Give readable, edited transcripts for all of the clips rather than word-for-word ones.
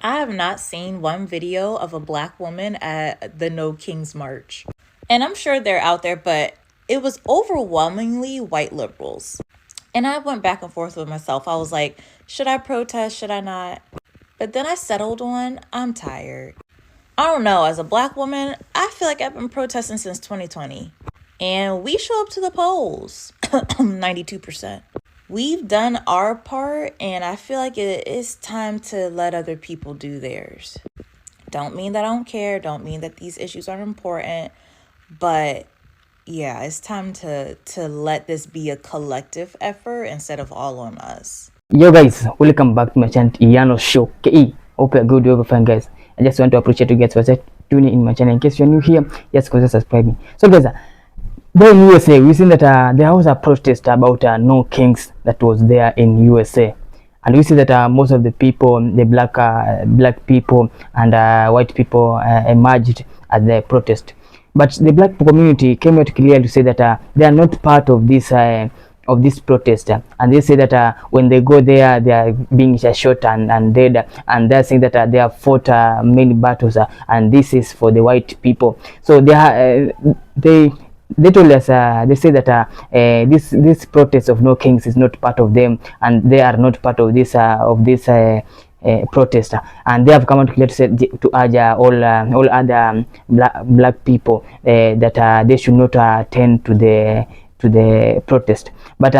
I have not seen one video of a black woman at the No Kings March. And I'm sure they're out there, but it was overwhelmingly white liberals. And I went back and forth with myself. I was like, should I protest? Should I not? But then I settled on, I'm tired. I don't know. As a black woman, I feel like I've been protesting since 2020. And we show up to the polls 92%. We've done our part, and I feel like it is time to let other people do theirs. Don't mean that I don't care, don't mean that these issues aren't important, but yeah, it's time to let this be a collective effort instead of all on us. Yo guys, welcome back to my channel Iyano Show KE. Hope you're good, you're fine guys. I just want to appreciate you guys for tuning in my channel. In case you're new here, just consider subscribing. So guys, there in USA, we seen that there was a protest about no kings that was there in USA. And we see that most of the people, the black people and white people emerged at the protest. But the black community came out clearly to say that they are not part of this protest, and they say that when they go there, they are being shot and dead, and they're saying that they have fought many battles, and this is for the white people. So they told us, they say that this protest of no kings is not part of them, and they are not part of this protest, and they have come out clear to say, to urge all other black people that they should not attend to the protest. But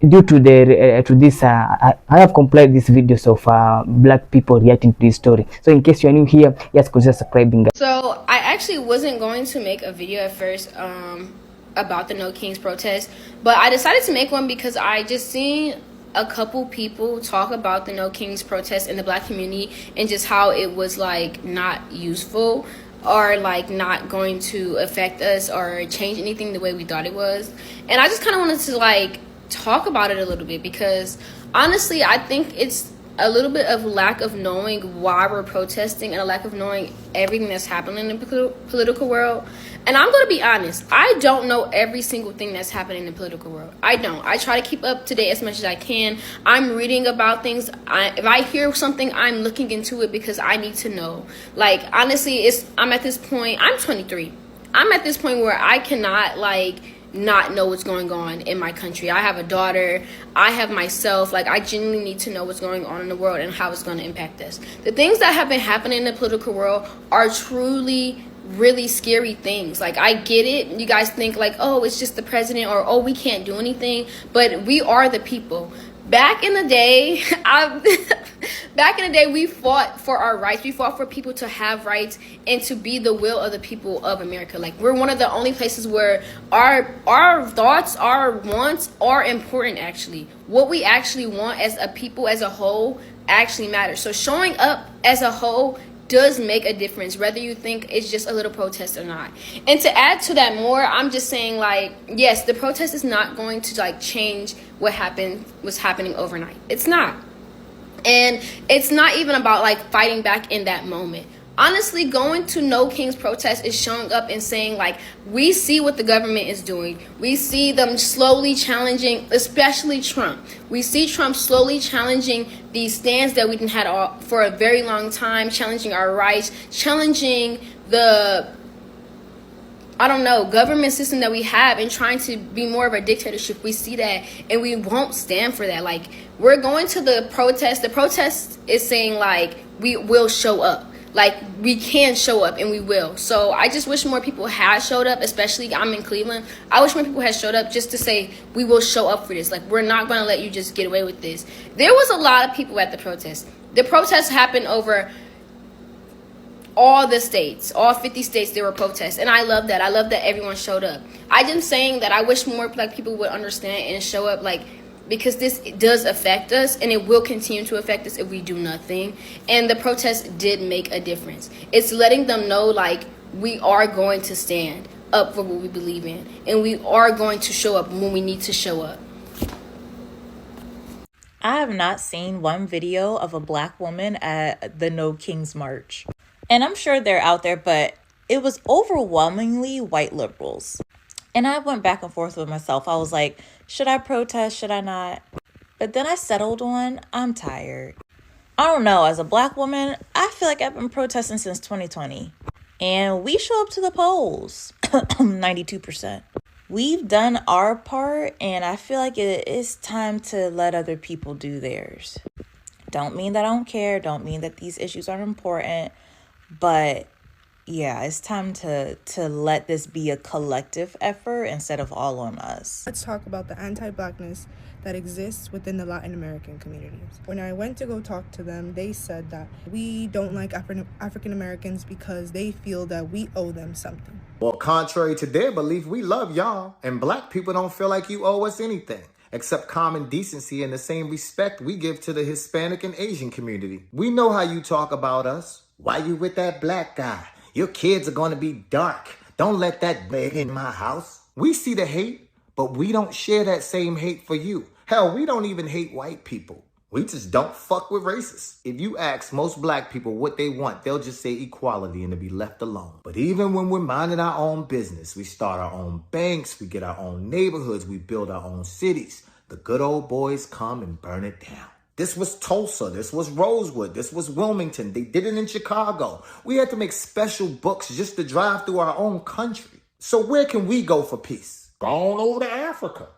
due to this, I have compiled these videos of black people reacting to this story. So in case you are new here, yes, consider subscribing. So I actually wasn't going to make a video at first about the No Kings protest, but I decided to make one because I just seen a couple people talk about the No Kings protest in the black community and just how it was like not useful or like not going to affect us or change anything the way we thought it was. And I just kind of wanted to like talk about it a little bit because honestly I think it's a little bit of lack of knowing why we're protesting and a lack of knowing everything that's happening in the political world. And I'm going to be honest, I don't know every single thing that's happening in the political world. I don't. I try to keep up to date as much as I can. I'm reading about things. If I hear something, I'm looking into it because I need to know. Like, honestly, I'm at this point, I'm 23. I'm at this point where I cannot, like, not know what's going on in my country. I have a daughter. I have myself. Like, I genuinely need to know what's going on in the world and how it's going to impact us. The things that have been happening in the political world are truly really scary things. Like, I get it. You guys think like, oh, it's just the president, or oh, we can't do anything. But we are the people. Back in the day, we fought for our rights. We fought for people to have rights and to be the will of the people of America. Like, we're one of the only places where our thoughts, our wants are important. Actually, what we actually want as a people, as a whole, actually matters. So showing up as a whole does make a difference, whether you think it's just a little protest or not. And to add to that more, I'm just saying, like, yes, the protest is not going to like change was happening overnight. It's not. And it's not even about like fighting back in that moment. Honestly, going to No Kings protest is showing up and saying, like, we see what the government is doing. We see them slowly challenging, especially Trump. We see Trump slowly challenging these stands that we didn't have for a very long time, challenging our rights, challenging the, I don't know, government system that we have and trying to be more of a dictatorship. We see that and we won't stand for that. Like, we're going to the protest. The protest is saying, like, we will show up. Like, we can show up and we will. So I just wish more people had showed up, especially I'm in Cleveland. I wish more people had showed up just to say, we will show up for this. Like, we're not going to let you just get away with this. There was a lot of people at the protest. The protest happened over all the states, all 50 states. There were protests, and I love that. I love that everyone showed up. I just saying that I wish more black people would understand and show up, like, because this does affect us and it will continue to affect us if we do nothing. And the protest did make a difference. It's letting them know, like, we are going to stand up for what we believe in, and we are going to show up when we need to show up. I have not seen one video of a black woman at the No Kings March. And I'm sure they're out there, but it was overwhelmingly white liberals. And I went back and forth with myself. I was like, should I protest? Should I not? But then I settled on, I'm tired. I I don't know, as a black woman, I feel like I've been protesting since 2020. And we show up to the polls, 92%. We've done our part, and I feel like it is time to let other people do theirs. Don't mean that I don't care, don't mean that these issues aren't important, but yeah, it's time to let this be a collective effort instead of all on us. Let's talk about the anti-blackness that exists within the Latin American communities. When I went to go talk to them, they said that we don't like African Americans because they feel that we owe them something. Well, contrary to their belief, we love y'all, and black people don't feel like you owe us anything, except common decency and the same respect we give to the Hispanic and Asian community. We know how you talk about us. Why you with that black guy? Your kids are gonna be dark. Don't let that beg in my house. We see the hate, but we don't share that same hate for you. Hell, we don't even hate white people. We just don't fuck with racists. If you ask most black people what they want, they'll just say equality and to be left alone. But even when we're minding our own business, we start our own banks, we get our own neighborhoods, we build our own cities, the good old boys come and burn it down. This was Tulsa, this was Rosewood, this was Wilmington. They did it in Chicago. We had to make special books just to drive through our own country. So where can we go for peace? Go on over to Africa.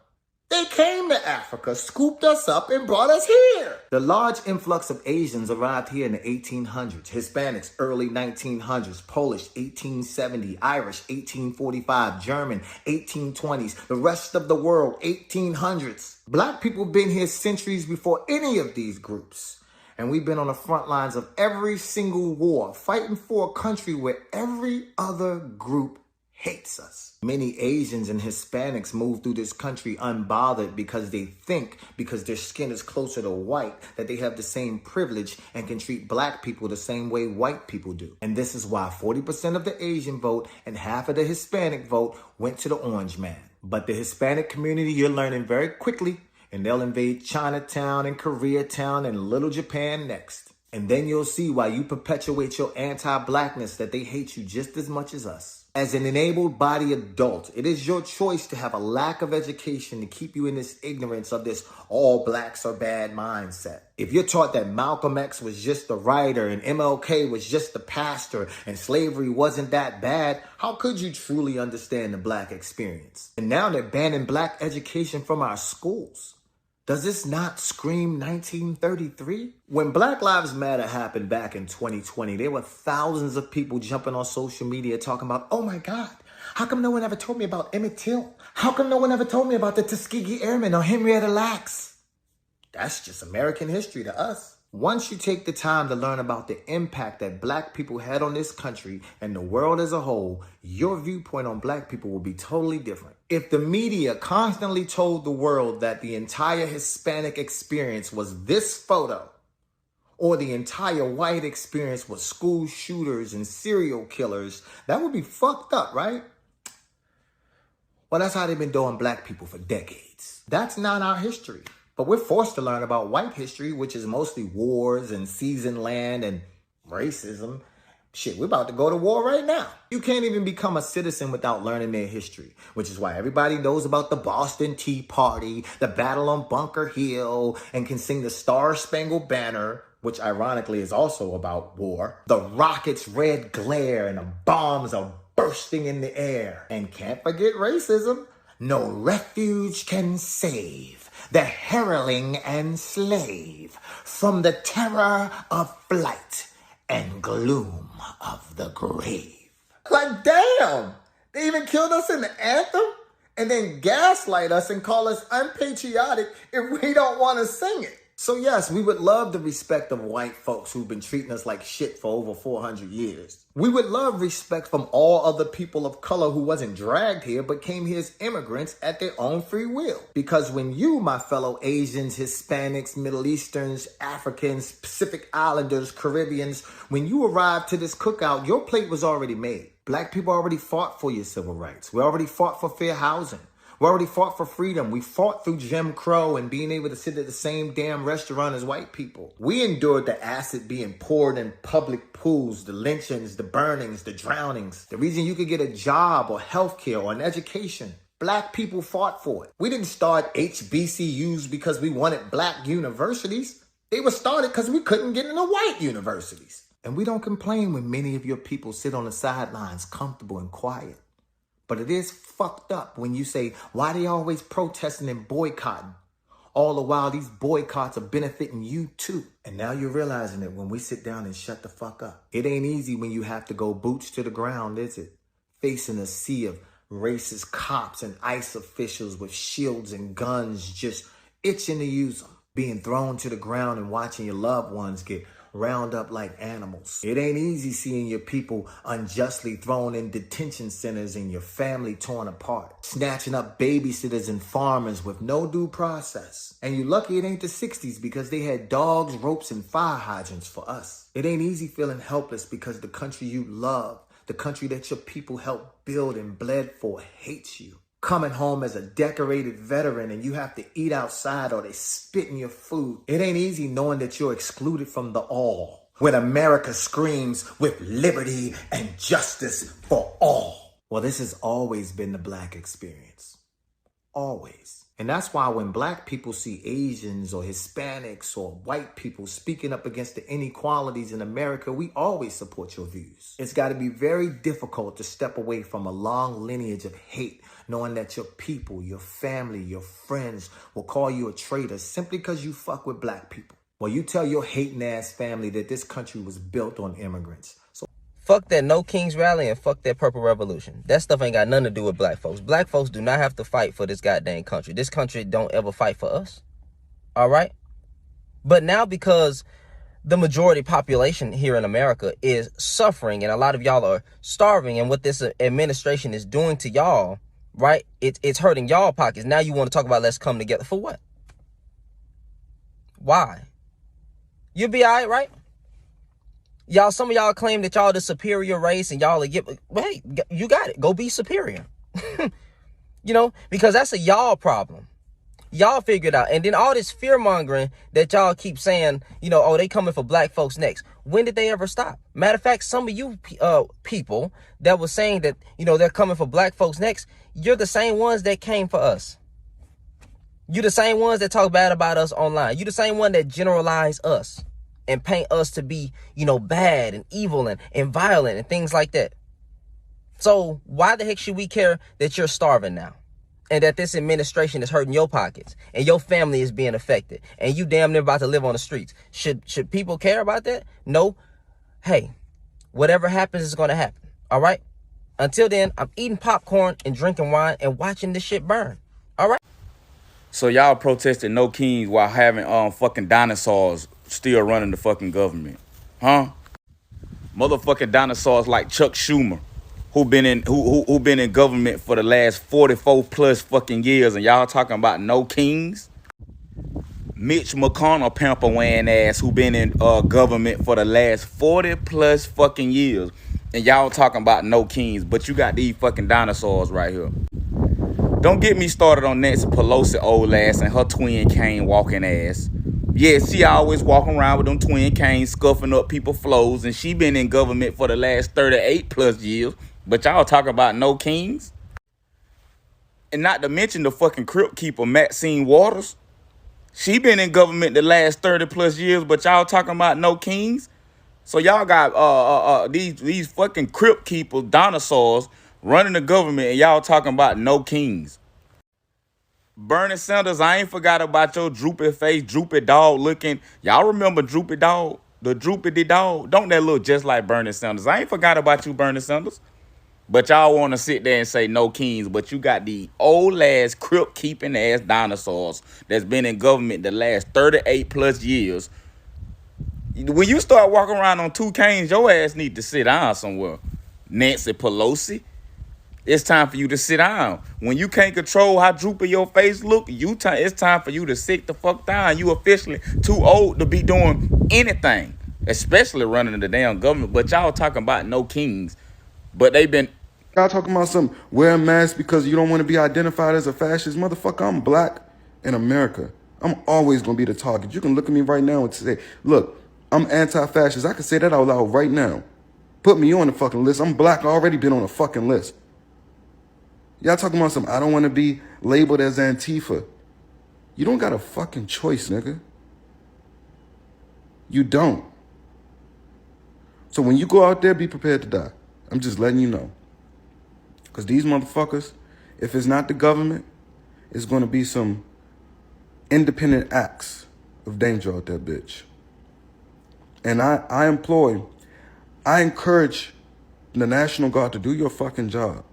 They came to Africa, scooped us up, and brought us here. The large influx of Asians arrived here in the 1800s, Hispanics early 1900s, Polish 1870, Irish 1845, German 1820s, the rest of the world 1800s. Black people been here centuries before any of these groups. And we've been on the front lines of every single war, fighting for a country where every other group hates us. Many Asians and Hispanics move through this country unbothered because they think, because their skin is closer to white, that they have the same privilege and can treat black people the same way white people do. And this is why 40% of the Asian vote and half of the Hispanic vote went to the orange man. But the Hispanic community, you're learning very quickly, and they'll invade Chinatown and Koreatown and Little Japan next. And then you'll see why you perpetuate your anti-blackness, that they hate you just as much as us. As an enabled body adult, it is your choice to have a lack of education to keep you in this ignorance of this all blacks are bad mindset. If you're taught that Malcolm X was just a writer and MLK was just a pastor and slavery wasn't that bad, how could you truly understand the black experience? And now they're banning black education from our schools. Does this not scream 1933? When Black Lives Matter happened back in 2020, there were thousands of people jumping on social media talking about, oh my God, how come no one ever told me about Emmett Till? How come no one ever told me about the Tuskegee Airmen or Henrietta Lacks? That's just American history to us. Once you take the time to learn about the impact that black people had on this country and the world as a whole, your viewpoint on black people will be totally different. If the media constantly told the world that the entire Hispanic experience was this photo, or the entire white experience was school shooters and serial killers, that would be fucked up, right? Well, that's how they've been doing black people for decades. That's not our history. But we're forced to learn about white history, which is mostly wars and seizing land and racism. Shit, we're about to go to war right now. You can't even become a citizen without learning their history, which is why everybody knows about the Boston Tea Party, the Battle on Bunker Hill, and can sing the Star-Spangled Banner, which ironically is also about war. The rockets' red glare and the bombs are bursting in the air. And can't forget racism. No refuge can save the hireling and slave from the terror of flight and gloom of the grave. Like, damn, they even killed us in the anthem and then gaslight us and call us unpatriotic if we don't want to sing it. So yes, we would love the respect of white folks who've been treating us like shit for over 400 years. We would love respect from all other people of color who wasn't dragged here but came here as immigrants at their own free will. Because when you, my fellow Asians, Hispanics, Middle Easterns, Africans, Pacific Islanders, Caribbeans, when you arrived to this cookout, your plate was already made. Black people already fought for your civil rights. We already fought for fair housing. We already fought for freedom. We fought through Jim Crow and being able to sit at the same damn restaurant as white people. We endured the acid being poured in public pools, the lynchings, the burnings, the drownings. The reason you could get a job or healthcare or an education. Black people fought for it. We didn't start HBCUs because we wanted black universities. They were started because we couldn't get into white universities. And we don't complain when many of your people sit on the sidelines comfortable and quiet. But it is fucked up when you say, why they always protesting and boycotting? All the while, these boycotts are benefiting you too. And now you're realizing it when we sit down and shut the fuck up. It ain't easy when you have to go boots to the ground, is it? Facing a sea of racist cops and ICE officials with shields and guns just itching to use them. Being thrown to the ground and watching your loved ones get round up like animals. It ain't easy seeing your people unjustly thrown in detention centers and your family torn apart. Snatching up babysitters and farmers with no due process. And you lucky it ain't the 60s because they had dogs, ropes, and fire hydrants for us. It ain't easy feeling helpless because the country you love, the country that your people helped build and bled for, hates you. Coming home as a decorated veteran and you have to eat outside or they spit in your food. It ain't easy knowing that you're excluded from the all. When America screams with liberty and justice for all. Well, this has always been the black experience. Always. And that's why when black people see Asians or Hispanics or white people speaking up against the inequalities in America, we always support your views. It's got to be very difficult to step away from a long lineage of hate, knowing that your people, your family, your friends will call you a traitor simply because you fuck with black people. Well, you tell your hating ass family that this country was built on immigrants. So fuck that No Kings rally and fuck that Purple Revolution. That stuff ain't got nothing to do with black folks. Black folks do not have to fight for this goddamn country. This country don't ever fight for us. All right? But now because the majority population here in America is suffering and a lot of y'all are starving, and what this administration is doing to y'all, right? It's hurting y'all pockets. Now you want to talk about let's come together. For what? Why? You'll be all right? Y'all, some of y'all claim that y'all the superior race and y'all are well, hey, you got it. Go be superior. Because that's a y'all problem. Y'all figure it out. And then all this fear mongering that y'all keep saying, oh, they coming for black folks next. When did they ever stop? Matter of fact, some of you people that was saying that, they're coming for black folks next, you're the same ones that came for us. You the same ones that talk bad about us online. You the same one that generalize us and paint us to be, bad and evil and violent and things like that. So why the heck should we care that you're starving now? And that this administration is hurting your pockets and your family is being affected and you damn near about to live on the streets. Should people care about that? No. Hey, whatever happens is going to happen. All right. Until then, I'm eating popcorn and drinking wine and watching this shit burn. All right. So y'all protested No Kings while having fucking dinosaurs still running the fucking government. Huh? Motherfucking dinosaurs like Chuck Schumer, who been in government for the last 44 plus fucking years, and y'all talking about No Kings? Mitch McConnell pamper wearing ass, who been in government for the last 40 plus fucking years, and y'all talking about No Kings, but you got these fucking dinosaurs right here. Don't get me started on Nancy Pelosi old ass and her twin cane walking ass. Yeah, she always walking around with them twin canes scuffing up people's flows, and she been in government for the last 38 plus years. But y'all talk about No Kings? And not to mention the fucking crypt keeper, Maxine Waters. She been in government the last 30 plus years, but y'all talking about No Kings? So y'all got these fucking crypt keepers, dinosaurs, running the government, and y'all talking about No Kings. Bernie Sanders, I ain't forgot about your droopy face, droopy dog looking. Y'all remember Droopy Dog? The droopy dog? Don't that look just like Bernie Sanders? I ain't forgot about you, Bernie Sanders. But y'all want to sit there and say No Kings, but you got the old ass crypt keeping ass dinosaurs that's been in government the last 38 plus years. When you start walking around on two canes, your ass need to sit down somewhere. Nancy Pelosi, it's time for you to sit down. When you can't control how droopy your face look, it's time for you to sit the fuck down. You officially too old to be doing anything, especially running the damn government. But y'all talking about No Kings. But they been... Y'all talking about some wear a mask because you don't want to be identified as a fascist. Motherfucker, I'm black in America. I'm always going to be the target. You can look at me right now and say, look, I'm anti-fascist. I can say that out loud right now. Put me on the fucking list. I'm black. I already been on a fucking list. Y'all talking about some, I don't want to be labeled as Antifa. You don't got a fucking choice, nigga. You don't. So when you go out there, be prepared to die. I'm just letting you know. Because these motherfuckers, if it's not the government, it's going to be some independent acts of danger out there, bitch. And I encourage the National Guard to do your fucking job.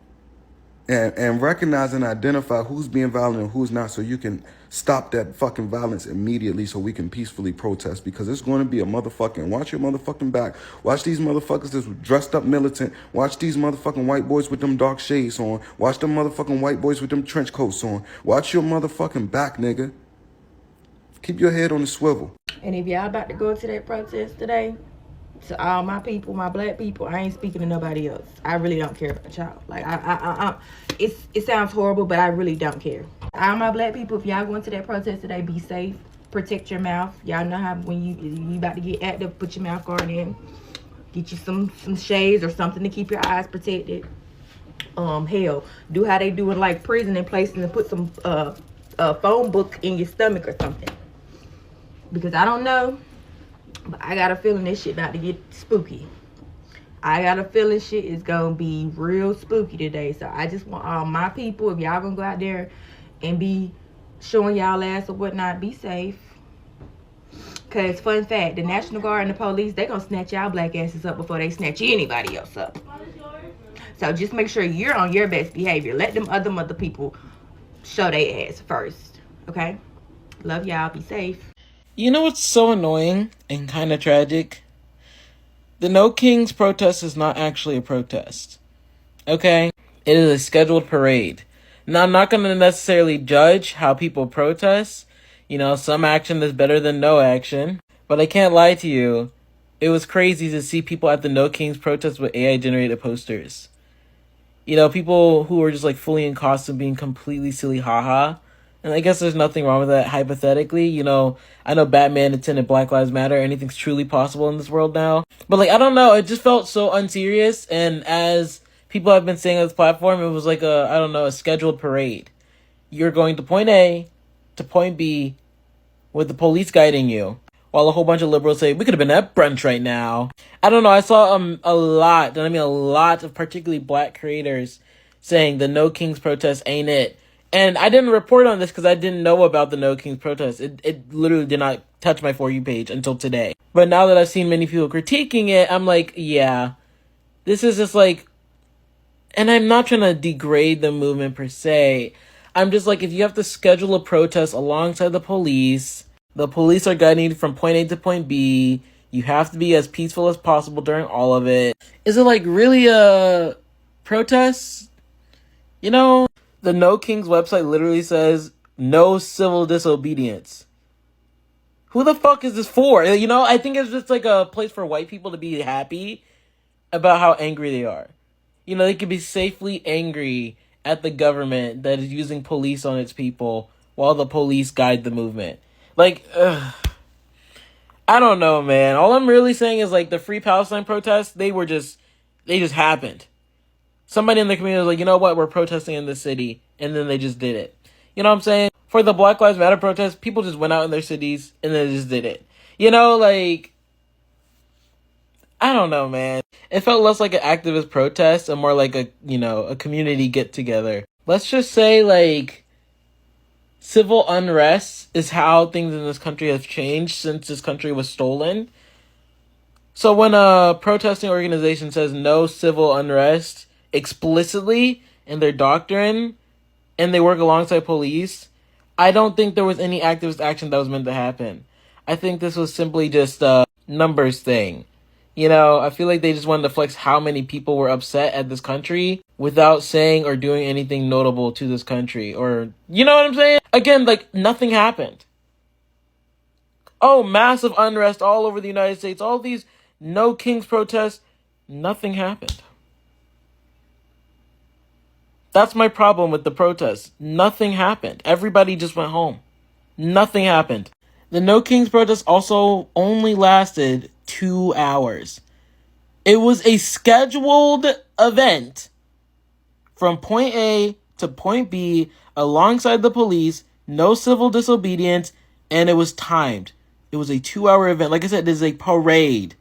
And recognize and identify who's being violent and who's not, so you can stop that fucking violence immediately, so we can peacefully protest. Because it's going to be a motherfucking, watch your motherfucking back. Watch these motherfuckers that's dressed up militant. Watch these motherfucking white boys with them dark shades on. Watch them motherfucking white boys with them trench coats on. Watch your motherfucking back, nigga. Keep your head on the swivel. And if y'all about to go to that protest today, to all my people, my black people, I ain't speaking to nobody else. I really don't care about y'all. Like, it sounds horrible, but I really don't care. All my black people, if y'all going to that protest today, be safe. Protect your mouth. Y'all know how when you about to get active, put your mouth guard in. Get you some shades or something to keep your eyes protected. Hell, do how they do in like prison and places and put some phone book in your stomach or something. Because I don't know, but I got a feeling this shit about to get spooky. I got a feeling shit is gonna be real spooky today. So I just want all my people, if y'all gonna go out there and be showing y'all ass or whatnot, be safe. Cause fun fact, the National Guard and the police, they gonna snatch y'all black asses up before they snatch anybody else up. So just make sure you're on your best behavior. Let them other mother people show their ass first. Okay? Love y'all. Be safe. You know what's so annoying and kind of tragic? The No Kings protest is not actually a protest. Okay? It is a scheduled parade. Now, I'm not going to necessarily judge how people protest. You know, some action is better than no action. But I can't lie to you. It was crazy to see people at the No Kings protest with AI-generated posters. You know, people who were just like fully in costume being completely silly haha. And I guess there's nothing wrong with that hypothetically. You know, I know Batman attended Black Lives Matter. Anything's truly possible in this world now. But like, I don't know. It just felt so unserious. And as people have been saying on this platform, it was like a scheduled parade. You're going to point A to point B with the police guiding you. While a whole bunch of liberals say, we could have been at brunch right now. I don't know. I saw a lot of particularly black creators saying the No Kings protest ain't it. And I didn't report on this because I didn't know about the No Kings protest. It literally did not touch my For You page until today. But now that I've seen many people critiquing it, I'm like, yeah, this is just like, and I'm not trying to degrade the movement per se. I'm just like, if you have to schedule a protest alongside the police are guiding you from point A to point B, you have to be as peaceful as possible during all of it. Is it like really a protest? You know? The No Kings website literally says, no civil disobedience. Who the fuck is this for? You know, I think it's just like a place for white people to be happy about how angry they are. You know, they can be safely angry at the government that is using police on its people while the police guide the movement. Like, I don't know, man. All I'm really saying is like the Free Palestine protests, they just happened. Somebody in the community was like, you know what, we're protesting in the city, and then they just did it. You know what I'm saying? For the Black Lives Matter protest, people just went out in their cities, and then they just did it. You know, like, I don't know, man. It felt less like an activist protest and more like a community get-together. Let's just say, like, civil unrest is how things in this country have changed since this country was stolen. So when a protesting organization says no civil unrest explicitly in their doctrine, and they work alongside police, I don't think there was any activist action that was meant to happen. I think this was simply just a numbers thing. You know, I feel like they just wanted to flex how many people were upset at this country without saying or doing anything notable to this country. Or, you know what I'm saying? Again, like, nothing happened. Oh, massive unrest all over the United States. All these No Kings protests. Nothing happened. That's my problem with the protests. Nothing happened. Everybody just went home. Nothing happened. The No Kings protest also only lasted 2 hours. It was a scheduled event from point A to point B alongside the police, no civil disobedience, and it was timed. It was a 2-hour event. Like I said, this is a parade.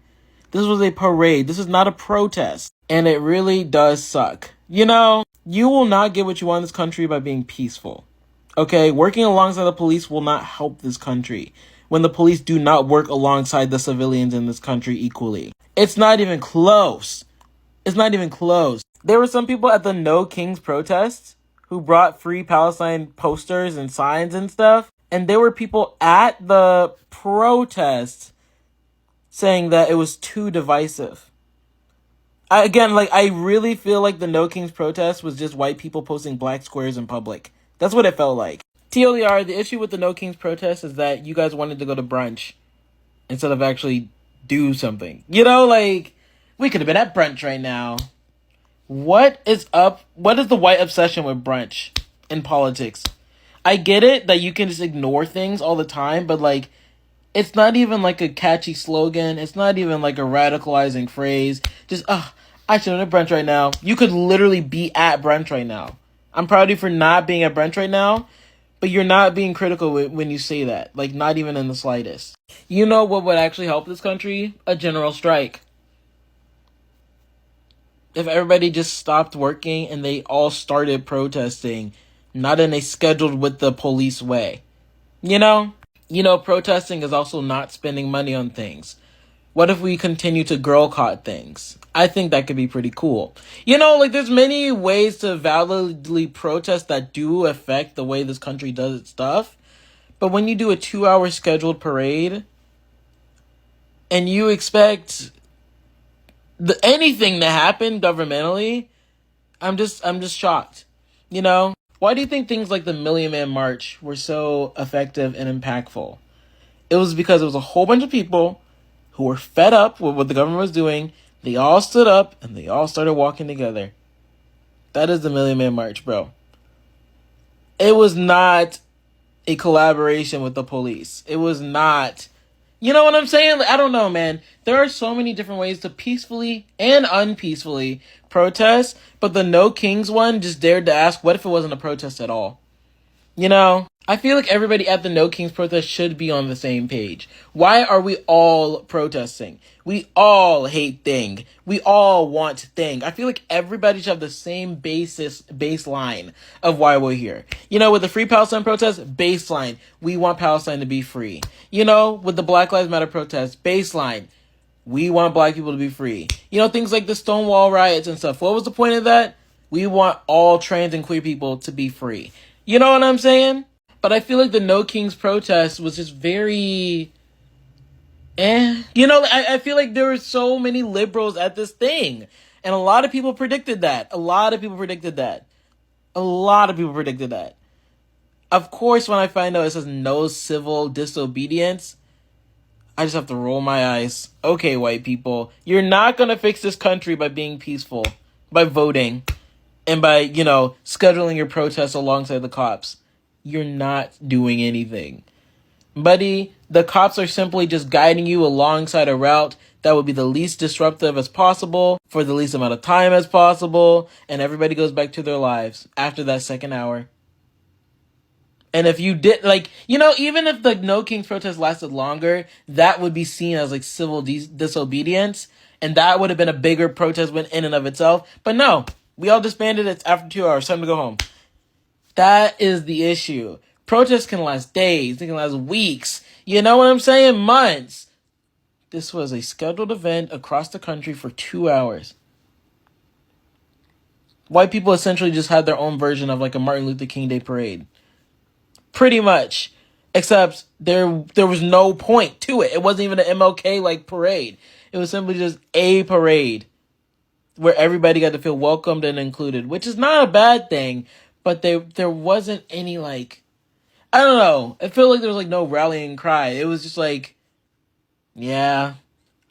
This was a parade. This is not a protest. And it really does suck. You know, you will not get what you want in this country by being peaceful. Okay? Working alongside the police will not help this country when the police do not work alongside the civilians in this country equally. It's not even close. It's not even close. There were some people at the No Kings protests who brought Free Palestine posters and signs and stuff. And there were people at the protest saying that it was too divisive. I really feel like the No Kings protest was just white people posting black squares in public. That's what it felt like. TLDR, the issue with the No Kings protest is that you guys wanted to go to brunch instead of actually do something. You know, like, we could have been at brunch right now. What is up? What is the white obsession with brunch in politics? I get it that you can just ignore things all the time, but like, it's not even like a catchy slogan. It's not even like a radicalizing phrase. Just, I should have at brunch right now. You could literally be at brunch right now. I'm proud of you for not being at brunch right now, but you're not being critical when you say that. Like, not even in the slightest. You know what would actually help this country? A general strike. If everybody just stopped working and they all started protesting, not in a scheduled with the police way. You know, protesting is also not spending money on things. What if we continue to girl code things? I think that could be pretty cool. You know, like, there's many ways to validly protest that do affect the way this country does its stuff. But when you do a 2-hour scheduled parade and you expect anything to happen governmentally, I'm just shocked. You know, why do you think things like the Million Man March were so effective and impactful? It was because it was a whole bunch of people who were fed up with what the government was doing. They all stood up and they all started walking together. That is the Million Man March, bro. It was not a collaboration with the police. It was not. You know what I'm saying? I don't know, man. There are so many different ways to peacefully and unpeacefully protest, but the No Kings one just dared to ask, what if it wasn't a protest at all? You know, I feel like everybody at the No Kings protest should be on the same page. Why are we all protesting? We all hate Thing. We all want Thing. I feel like everybody should have the same baseline of why we're here. You know, with the Free Palestine protest, baseline, we want Palestine to be free. You know, with the Black Lives Matter protest, baseline, we want black people to be free. You know, things like the Stonewall riots and stuff. What was the point of that? We want all trans and queer people to be free. You know what I'm saying? But I feel like the No Kings protest was just very You know, I feel like there were so many liberals at this thing. And a lot of people predicted that. A lot of people predicted that. Of course, when I find out it says no civil disobedience, I just have to roll my eyes. Okay, white people, you're not going to fix this country by being peaceful, by voting, and by, you know, scheduling your protests alongside the cops. You're not doing anything. Buddy, the cops are simply just guiding you alongside a route that would be the least disruptive as possible for the least amount of time as possible, and everybody goes back to their lives after that second hour. And if you did, like, you know, even if the No Kings protest lasted longer, that would be seen as, like, civil disobedience, and that would have been a bigger protest in and of itself. But no, we all disbanded. It's after 2 hours. Time to go home. That is the issue. Protests can last days. They can last weeks. You know what I'm saying? Months. This was a scheduled event across the country for 2 hours. White people essentially just had their own version of, like, a Martin Luther King Day parade. Pretty much. Except there was no point to it. It wasn't even an MLK like parade. It was simply just a parade where everybody got to feel welcomed and included, which is not a bad thing, but there wasn't any, like, I don't know. I feel like there was, like, no rallying cry. It was just like, yeah,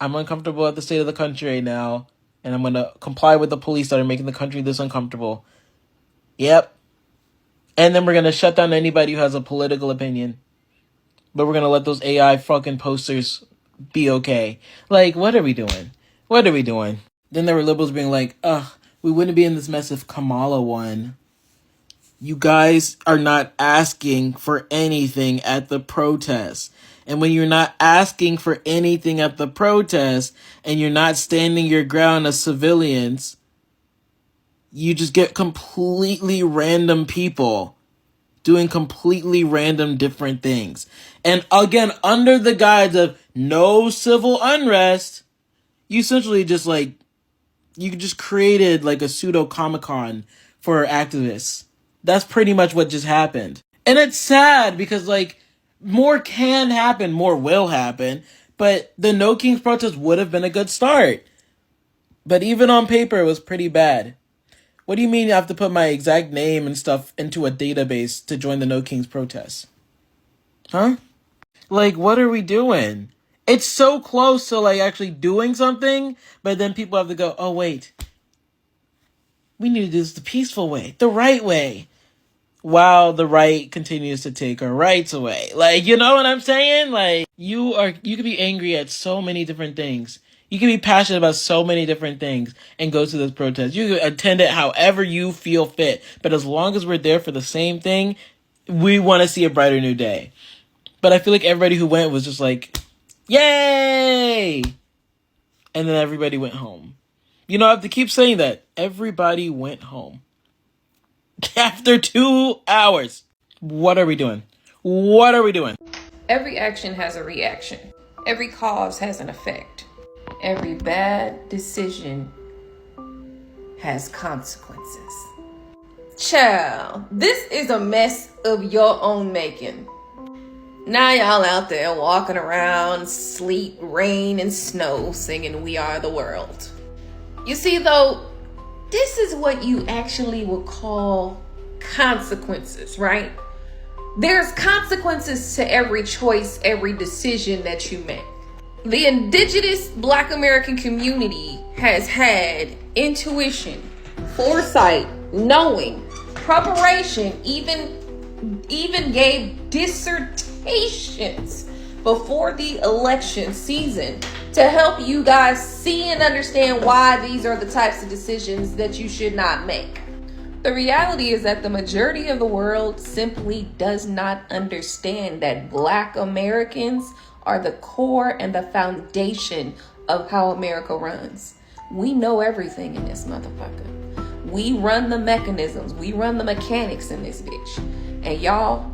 I'm uncomfortable at the state of the country right now, and I'm going to comply with the police that are making the country this uncomfortable. Yep. And then we're going to shut down anybody who has a political opinion. But we're going to let those AI fucking posters be okay. Like, what are we doing? What are we doing? Then there were liberals being like, we wouldn't be in this mess if Kamala won. You guys are not asking for anything at the protest. And when you're not asking for anything at the protest and you're not standing your ground as civilians, you just get completely random people doing completely random different things. And again, under the guise of no civil unrest, you essentially just you just created like a pseudo Comic-Con for activists. That's pretty much what just happened. And it's sad because more can happen, more will happen, but the No Kings protest would have been a good start. But even on paper, it was pretty bad. What do you mean I have to put my exact name and stuff into a database to join the No Kings protest? Huh? What are we doing? It's so close to actually doing something, but then people have to go, oh wait, we need to do this the peaceful way, the right way. While the right continues to take our rights away. You know what I'm saying? You could be angry at so many different things. You can be passionate about so many different things and go to this protest. You can attend it however you feel fit. But as long as we're there for the same thing, we want to see a brighter new day. But I feel like everybody who went was just yay! And then everybody went home. I have to keep saying that. Everybody went home. After 2 hours. What are we doing? What are we doing? Every action has a reaction. Every cause has an effect. Every bad decision has consequences. Child, this is a mess of your own making. Now y'all out there walking around, sleet, rain, and snow, singing "We Are the World." You see, though, this is what you actually would call consequences, right? There's consequences to every choice, every decision that you make. The indigenous Black American community has had intuition, foresight, knowing, preparation, even gave dissertations before the election season to help you guys see and understand why these are the types of decisions that you should not make. The reality is that the majority of the world simply does not understand that Black Americans are the core and the foundation of how America runs. We know everything in this motherfucker. We run the mechanisms. We run the mechanics in this bitch. And y'all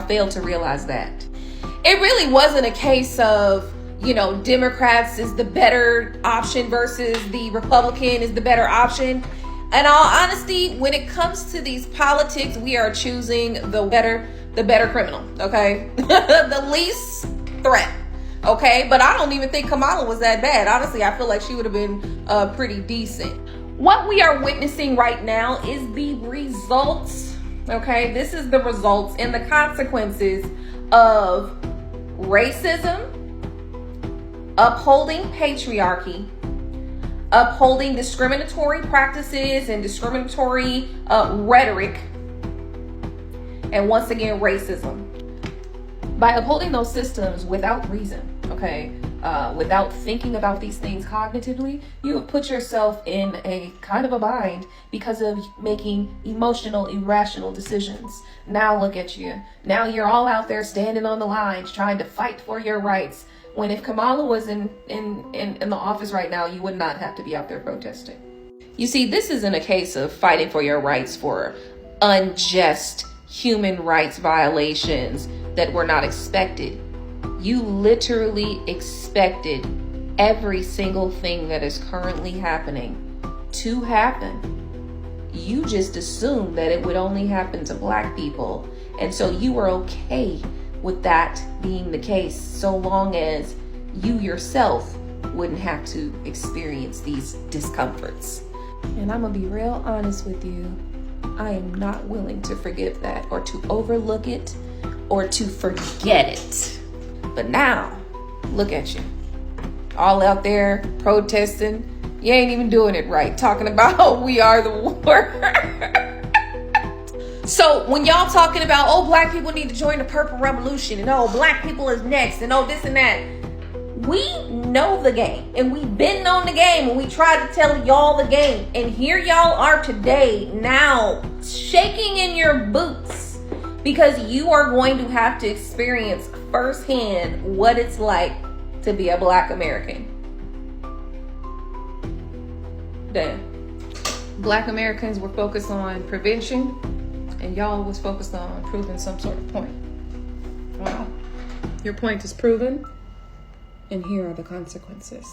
failed to realize that. It really wasn't a case of, Democrats is the better option versus the Republican is the better option. In all honesty, when it comes to these politics, we are choosing the better criminal, okay? The least threat, okay? But I don't even think Kamala was that bad. Honestly, I feel like she would have been pretty decent. What we are witnessing right now is the results, okay? This is the results and the consequences of racism, upholding patriarchy, upholding discriminatory practices and discriminatory rhetoric, and once again, racism. By upholding those systems without reason, okay, without thinking about these things cognitively, you have put yourself in a kind of a bind because of making emotional, irrational decisions. Now look at you. Now you're all out there standing on the lines trying to fight for your rights. When if Kamala was in the office right now, you would not have to be out there protesting. You see, this isn't a case of fighting for your rights for unjust human rights violations that were not expected. You literally expected every single thing that is currently happening to happen. You just assumed that it would only happen to Black people. And so you were okay with that being the case, so long as you yourself wouldn't have to experience these discomforts. And I'm gonna be real honest with you. I am not willing to forgive that or to overlook it or to forget it. But now, look at you. All out there protesting. You ain't even doing it right. Talking about we are the world. So when y'all talking about, oh, Black people need to join the Purple Revolution, and oh, Black people is next, and oh, this and that. We know the game, and we've been on the game, and we try to tell y'all the game. And here y'all are today, now, shaking in your boots, because you are going to have to experience firsthand what it's like to be a Black American. Damn. Black Americans were focused on prevention, and y'all was focused on proving some sort of point. Wow. Your point is proven, and here are the consequences.